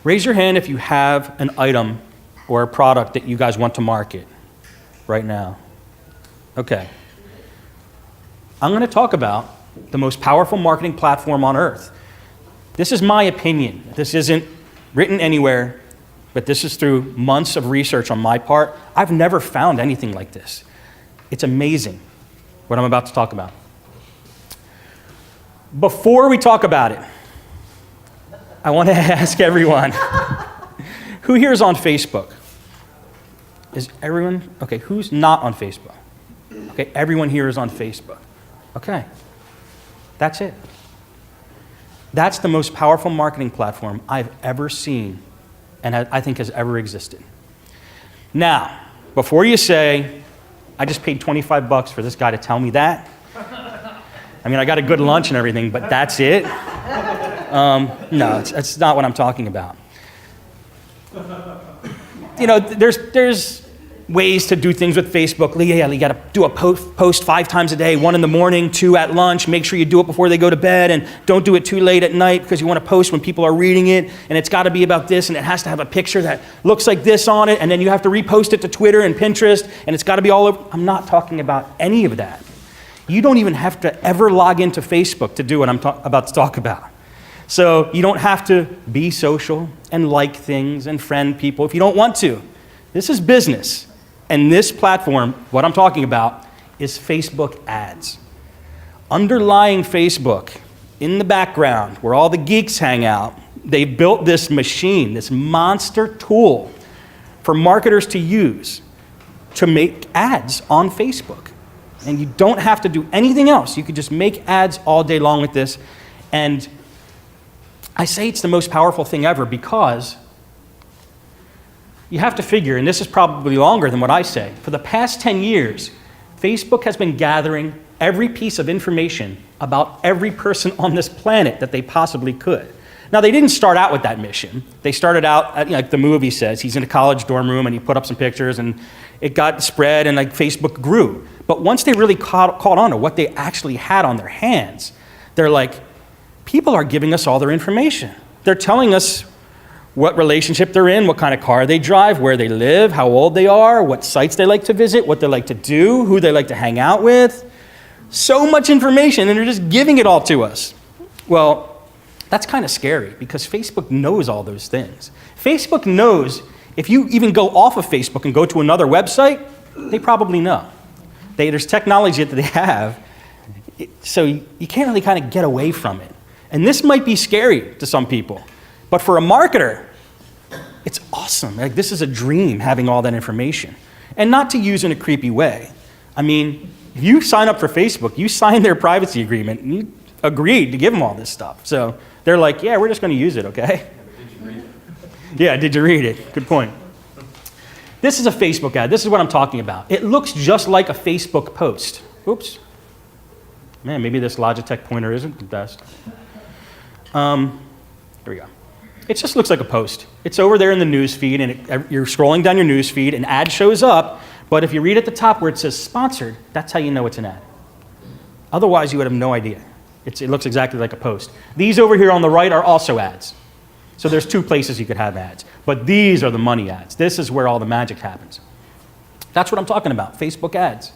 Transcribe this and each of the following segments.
Raise your hand if you have an item or a product that you guys want to market right now. Okay. I'm going to talk about the most powerful marketing platform on earth. This is my opinion. This isn't written anywhere, but this is through months of research on my part. I've never found anything like this. It's amazing what I'm about to talk about. Before we talk about it, I want to ask everyone, who here is on Facebook? Is everyone? Okay, who's not on Facebook? Okay, everyone here is on Facebook. Okay, that's it. That's the most powerful marketing platform I've ever seen and I think has ever existed. Now, before you say, I just paid $25 for this guy to tell me that. I mean, I got a good lunch and everything, but that's it? No, it's not what I'm talking about. You know, there's ways to do things with Facebook. Yeah, you got to do a post 5 times a day, 1 in the morning, 2 at lunch. Make sure you do it before they go to bed, and don't do it too late at night because you want to post when people are reading it, and it's got to be about this, and it has to have a picture that looks like this on it, and then you have to repost it to Twitter and Pinterest, and it's got to be all over. I'm not talking about any of that. You don't even have to ever log into Facebook to do what I'm about to talk about. So you don't have to be social and like things and friend people if you don't want to. This is business. And this platform, what I'm talking about, is Facebook ads. Underlying Facebook, in the background, where all the geeks hang out, they built this machine, this monster tool for marketers to use to make ads on Facebook. And you don't have to do anything else. You could just make ads all day long with this. And I say it's the most powerful thing ever because you have to figure, and this is probably longer than what I say, for the past 10 years, Facebook has been gathering every piece of information about every person on this planet that they possibly could. Now, they didn't start out with that mission. They started out, like the movie says, he's in a college dorm room and he put up some pictures and it got spread and like Facebook grew. But once they really caught on to what they actually had on their hands, they're like, people are giving us all their information. They're telling us what relationship they're in, what kind of car they drive, where they live, how old they are, what sites they like to visit, what they like to do, who they like to hang out with. So much information, and they're just giving it all to us. Well, that's kind of scary because Facebook knows all those things. Facebook knows if you even go off of Facebook and go to another website, they probably know. There's technology that they have, so you can't really kind of get away from it. And this might be scary to some people. But for a marketer, it's awesome. Like, this is a dream, having all that information. And not to use in a creepy way. I mean, if you sign up for Facebook, you sign their privacy agreement, and you agreed to give them all this stuff. So they're like, yeah, we're just going to use it, okay? Did you read it? Yeah, did you read it? Good point. This is a Facebook ad. This is what I'm talking about. It looks just like a Facebook post. Oops. Man, maybe this Logitech pointer isn't the best. Here we go. It just looks like a post. It's over there in the news feed, and you're scrolling down your news feed, an ad shows up, but if you read at the top where it says sponsored, that's how you know it's an ad. Otherwise, you would have no idea. It looks exactly like a post. These over here on the right are also ads. So there's 2 places you could have ads. But these are the money ads. This is where all the magic happens. That's what I'm talking about, Facebook ads.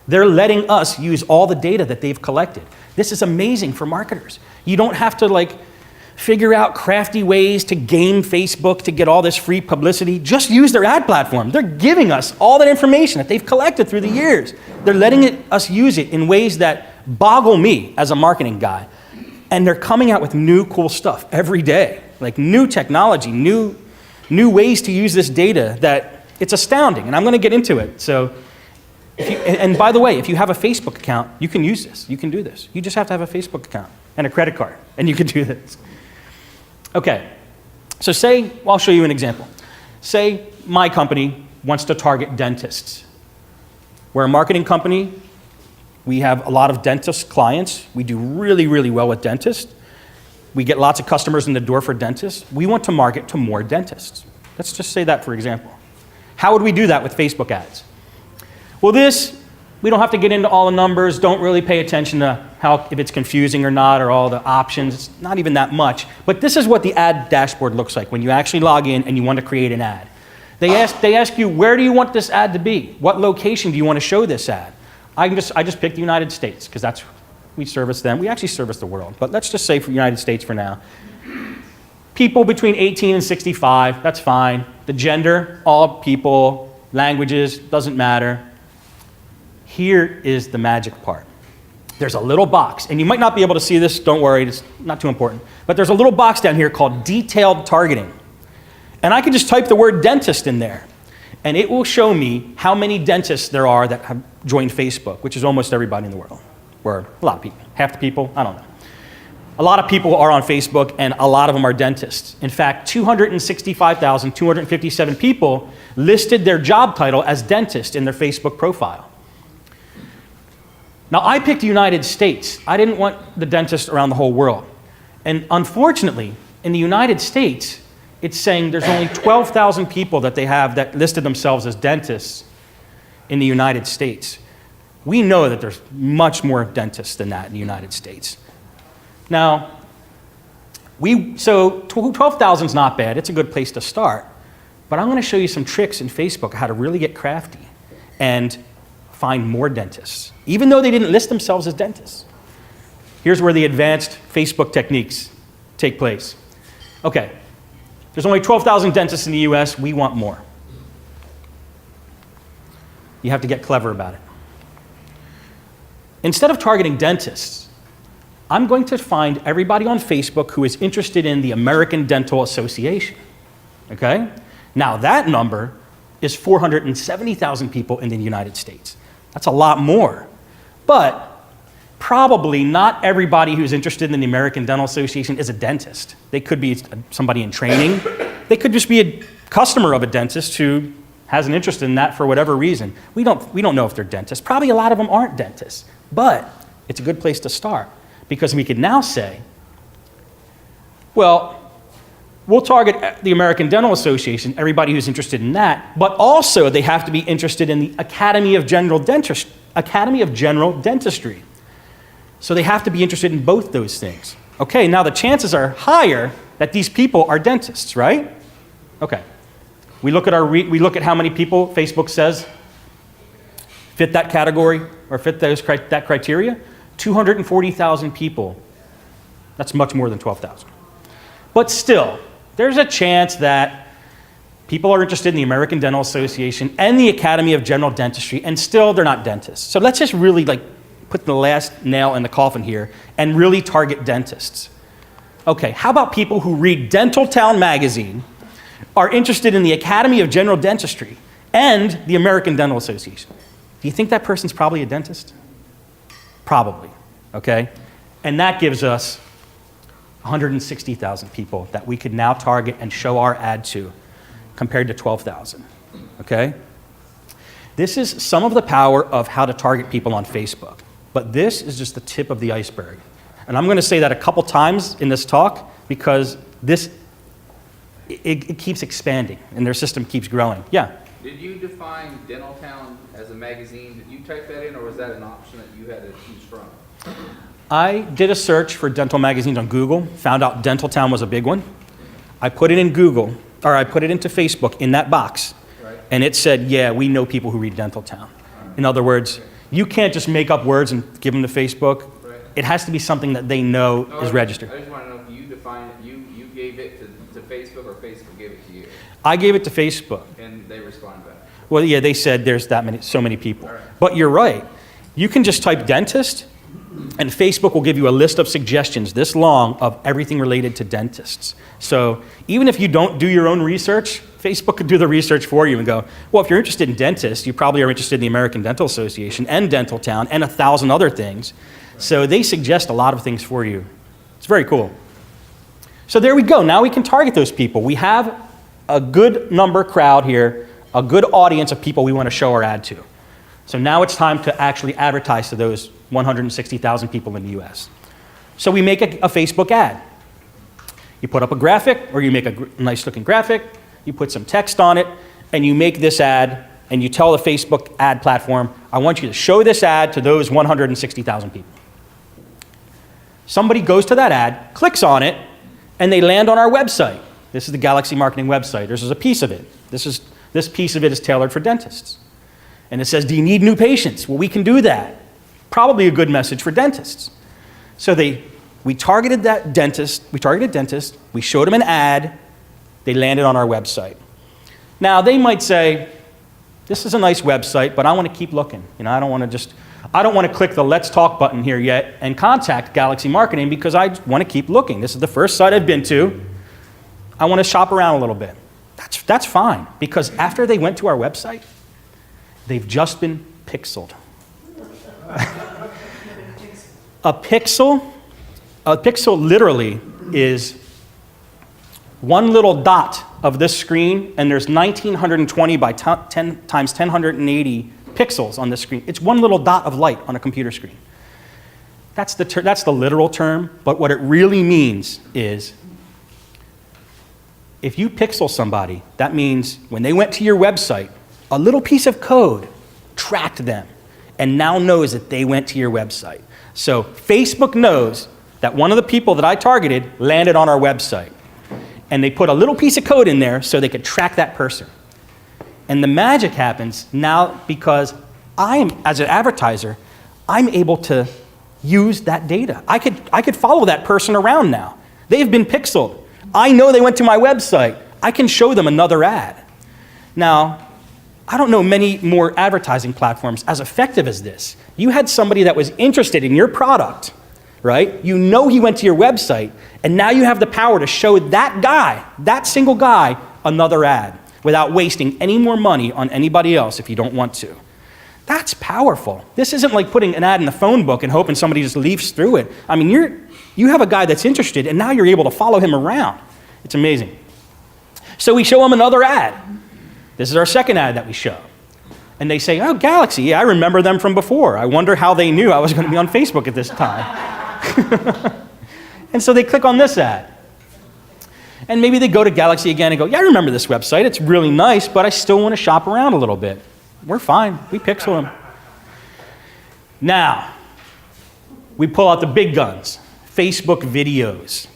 They're letting us use all the data that they've collected. This is amazing for marketers. You don't have to figure out crafty ways to game Facebook to get all this free publicity. Just use their ad platform. They're giving us all that information that they've collected through the years. They're letting us use it in ways that boggle me as a marketing guy. And they're coming out with new cool stuff every day, like new technology, new ways to use this data that it's astounding. And I'm going to get into it. So, and by the way, if you have a Facebook account, you can use this. You can do this. You just have to have a Facebook account and a credit card, and you can do this. Okay, so I'll show you an example. Say my company wants to target dentists. We're a marketing company. We have a lot of dentist clients. We do really, really well with dentists. We get lots of customers in the door for dentists. We want to market to more dentists. Let's just say that, for example. How would we do that with Facebook ads? Well, we don't have to get into all the numbers. Don't really pay attention to if it's confusing or not, or all the options. It's not even that much. But this is what the ad dashboard looks like when you actually log in and you want to create an ad. They ask you, where do you want this ad to be? What location do you want to show this ad? I just picked the United States because we service them. We actually service the world, but let's just say for the United States for now. People between 18 and 65, that's fine. The gender, all people, languages, doesn't matter. Here is the magic part. There's a little box, and you might not be able to see this, don't worry, it's not too important. But there's a little box down here called detailed targeting. And I can just type the word dentist in there, and it will show me how many dentists there are that have joined Facebook, which is almost everybody in the world, or a lot of people, half the people, I don't know. A lot of people are on Facebook, and a lot of them are dentists. In fact, 265,257 people listed their job title as dentist in their Facebook profile. Now, I picked the United States. I didn't want the dentists around the whole world. And unfortunately, in the United States, it's saying there's only 12,000 people that they have that listed themselves as dentists in the United States. We know that there's much more dentists than that in the United States. Now, so 12,000 is not bad. It's a good place to start. But I'm going to show you some tricks in Facebook how to really get crafty and find more dentists, even though they didn't list themselves as dentists. Here's where the advanced Facebook techniques take place. Okay, there's only 12,000 dentists in the US. We want more. You have to get clever about it. Instead of targeting dentists, I'm going to find everybody on Facebook who is interested in the American Dental Association. Okay? Now that number is 470,000 people in the United States. That's a lot more. But probably not everybody who's interested in the American Dental Association is a dentist. They could be somebody in training. They could just be a customer of a dentist who has an interest in that for whatever reason. We don't know if they're dentists. Probably a lot of them aren't dentists. But it's a good place to start because we could now say, well, we'll target the American Dental Association, everybody who's interested in that, but also they have to be interested in the Academy of General Dentistry. So they have to be interested in both those things. Okay, now the chances are higher that these people are dentists, right? Okay. We look at how many people Facebook says fit that category or fit that criteria. 240,000 people. That's much more than 12,000. But still, there's a chance that people are interested in the American Dental Association and the Academy of General Dentistry, and still they're not dentists. So let's just really put the last nail in the coffin here and really target dentists. Okay, how about people who read Dental Town magazine, are interested in the Academy of General Dentistry and the American Dental Association? Do you think that person's probably a dentist? Probably, okay? And that gives us 160,000 people that we could now target and show our ad to, compared to 12,000, okay? This is some of the power of how to target people on Facebook, but this is just the tip of the iceberg. And I'm gonna say that a couple times in this talk because it keeps expanding and their system keeps growing. Yeah? Did you define Dental Town as a magazine? Did you type that in, or was that an option that you had to choose from? I did a search for dental magazines on Google, found out Dental Town was a big one. I put it in Google, or I put it into Facebook in that box, right. And it said, yeah, we know people who read Dental Town. In other words, you can't just make up words and give them to Facebook. Right. It has to be something that they know is registered. I just want to know if you defined it, you gave it to Facebook, or Facebook gave it to you? I gave it to Facebook. And they responded back? Well, yeah, they said there's so many people. Right. But you're right. You can just type dentist, and Facebook will give you a list of suggestions this long of everything related to dentists. So even if you don't do your own research, Facebook could do the research for you and go, well, if you're interested in dentists, you probably are interested in the American Dental Association and Dental Town and 1,000 other things. So they suggest a lot of things for you. It's very cool. So there we go. Now we can target those people. We have a good number crowd here, a good audience of people we want to show our ad to. So now it's time to actually advertise to those 160,000 people in the US. So we make a Facebook ad. You put up a graphic, or you make a nice looking graphic, you put some text on it, and you make this ad, and you tell the Facebook ad platform, I want you to show this ad to those 160,000 people. Somebody goes to that ad, clicks on it, and they land on our website. This is the Galaxy Marketing website. This is a piece of it. This piece of it is tailored for dentists. And it says, do you need new patients? Well, we can do that. Probably a good message for dentists. So we targeted dentist, we showed them an ad, they landed on our website. Now, they might say, this is a nice website, but I want to keep looking. I don't want to click the Let's Talk button here yet and contact Galaxy Marketing because I want to keep looking. This is the first site I've been to. I want to shop around a little bit. That's fine, because after they went to our website, they've just been pixeled. A pixel literally is one little dot of this screen, and there's 1920 by 10 times 1080 pixels on this screen. It's one little dot of light on a computer screen. That's the literal term, but what it really means is if you pixel somebody, that means when they went to your website, a little piece of code tracked them and now knows that they went to your website. So Facebook knows that one of the people that I targeted landed on our website. And they put a little piece of code in there so they could track that person. And the magic happens now because as an advertiser, I'm able to use that data. I could follow that person around now. They've been pixeled. I know they went to my website. I can show them another ad. Now, I don't know many more advertising platforms as effective as this. You had somebody that was interested in your product, right? You know he went to your website, and now you have the power to show that guy, that single guy, another ad without wasting any more money on anybody else if you don't want to. That's powerful. This isn't like putting an ad in the phone book and hoping somebody just leafs through it. I mean, you have a guy that's interested, and now you're able to follow him around. It's amazing. So we show him another ad. This is our second ad that we show. And they say, oh, Galaxy, yeah, I remember them from before. I wonder how they knew I was going to be on Facebook at this time. And so they click on this ad. And maybe they go to Galaxy again and go, yeah, I remember this website. It's really nice, but I still want to shop around a little bit. We're fine. We pixel them. Now, we pull out the big guns, Facebook videos.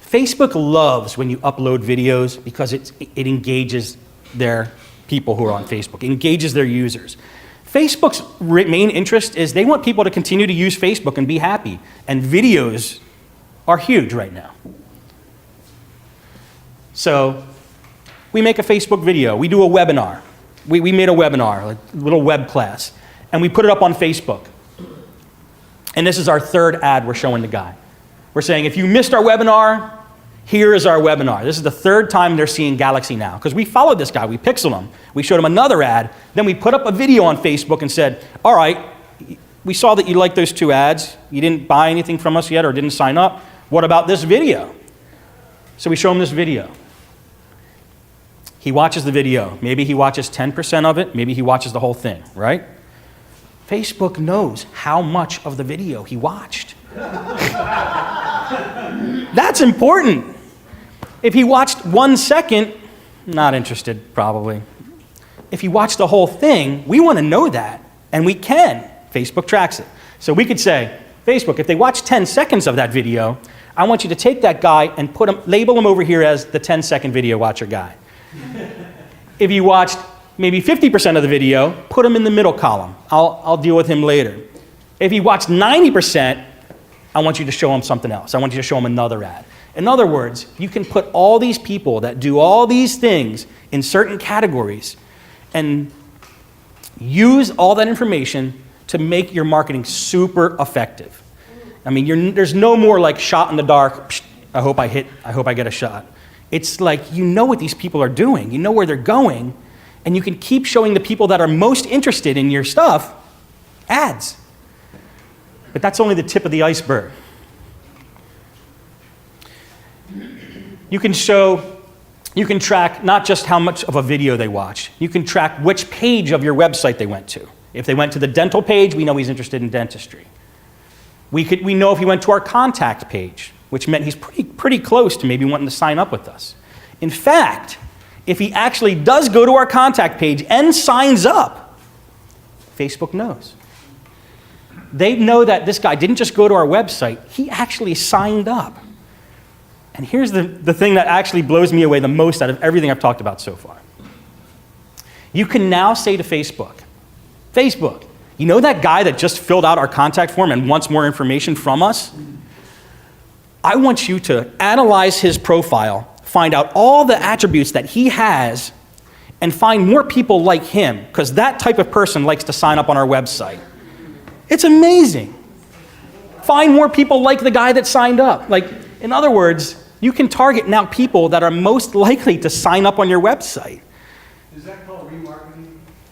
Facebook loves when you upload videos because it engages their people who are on Facebook, engages their users. Facebook's main interest is they want people to continue to use Facebook and be happy, and videos are huge right now. So we make a Facebook video. We do a webinar. We made a webinar, a little web class, and we put it up on Facebook. And this is our third ad we're showing the guy. We're saying, if you missed our webinar, here is our webinar. This is the third time they're seeing Galaxy now, because we followed this guy. We pixeled him. We showed him another ad. Then we put up a video on Facebook and said, all right, we saw that you liked those two ads. You didn't buy anything from us yet or didn't sign up. What about this video? So we show him this video. He watches the video. Maybe he watches 10% of it. Maybe he watches the whole thing, right? Facebook knows how much of the video he watched. That's important. If he watched 1 second, not interested, probably. If he watched the whole thing, we want to know that, and we can. Facebook tracks it. So we could say, Facebook, if they watch 10 seconds of that video, I want you to take that guy and label him over here as the 10-second video watcher guy. If you watched maybe 50% of the video, put him in the middle column. I'll deal with him later. If he watched 90%, I want you to show him something else. I want you to show him another ad. In other words, you can put all these people that do all these things in certain categories and use all that information to make your marketing super effective. I mean, there's no more like shot in the dark, I hope I get a shot. It's like you know what these people are doing, you know where they're going, and you can keep showing the people that are most interested in your stuff ads. But that's only the tip of the iceberg. You can track not just how much of a video they watch. You can track which page of your website they went to. If they went to the dental page, we know he's interested in dentistry. We know if he went to our contact page, which meant he's pretty close to maybe wanting to sign up with us. In fact, if he actually does go to our contact page and signs up, Facebook knows. They know that this guy didn't just go to our website, he actually signed up. And here's the thing that actually blows me away the most out of everything I've talked about so far. You can now say to Facebook, you know that guy that just filled out our contact form and wants more information from us? I want you to analyze his profile, find out all the attributes that he has, and find more people like him, because that type of person likes to sign up on our website. It's amazing. Find more people like the guy that signed up. Like, in other words, you can target now people that are most likely to sign up on your website. Is that called remarketing?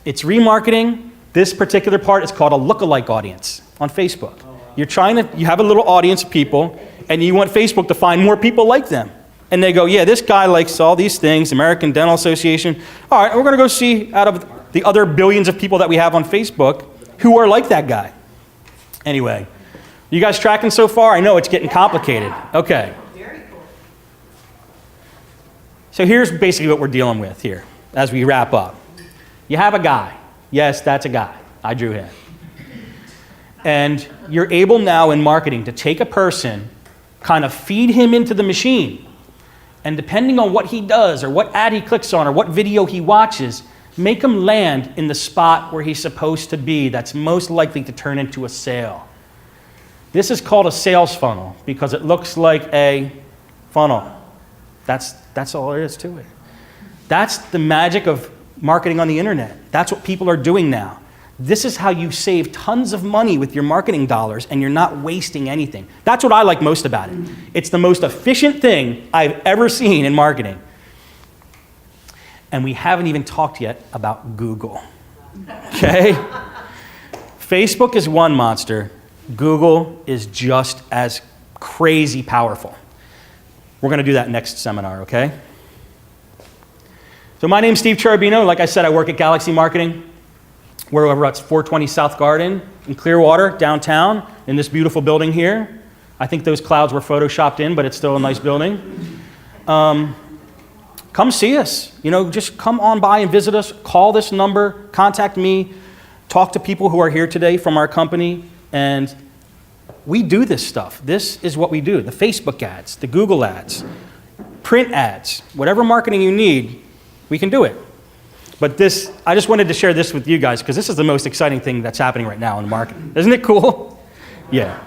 It's remarketing. This particular part is called a lookalike audience on Facebook. You have a little audience of people, and you want Facebook to find more people like them. And they go, yeah, this guy likes all these things, American Dental Association. All right, we're going to go see out of the other billions of people that we have on Facebook who are like that guy. Anyway, you guys tracking so far? I know it's getting complicated. Okay. Very cool. So here's basically what we're dealing with here as we wrap up. You have a guy. Yes, that's a guy. I drew him. And you're able now in marketing to take a person, kind of feed him into the machine, and depending on what he does or what ad he clicks on or what video he watches, make him land in the spot where he's supposed to be that's most likely to turn into a sale. This is called a sales funnel because it looks like a funnel. That's all there is to it. That's the magic of marketing on the internet. That's what people are doing now. This is how you save tons of money with your marketing dollars and you're not wasting anything. That's what I like most about it. It's the most efficient thing I've ever seen in marketing. And we haven't even talked yet about Google. Okay? Facebook is one monster. Google is just as crazy powerful. We're going to do that next seminar, okay? So my name's Steve Cherubino. Like I said, I work at Galaxy Marketing. We're over at 420 South Garden in Clearwater, downtown, in this beautiful building here. I think those clouds were photoshopped in, but it's still a nice building. Come see us. Just come on by and visit us. Call this number, contact me, talk to people who are here today from our company, and we do this stuff. This is what we do. The Facebook ads, the Google ads, print ads, whatever marketing you need, we can do it. But I just wanted to share this with you guys because this is the most exciting thing that's happening right now in marketing. Isn't it cool? Yeah.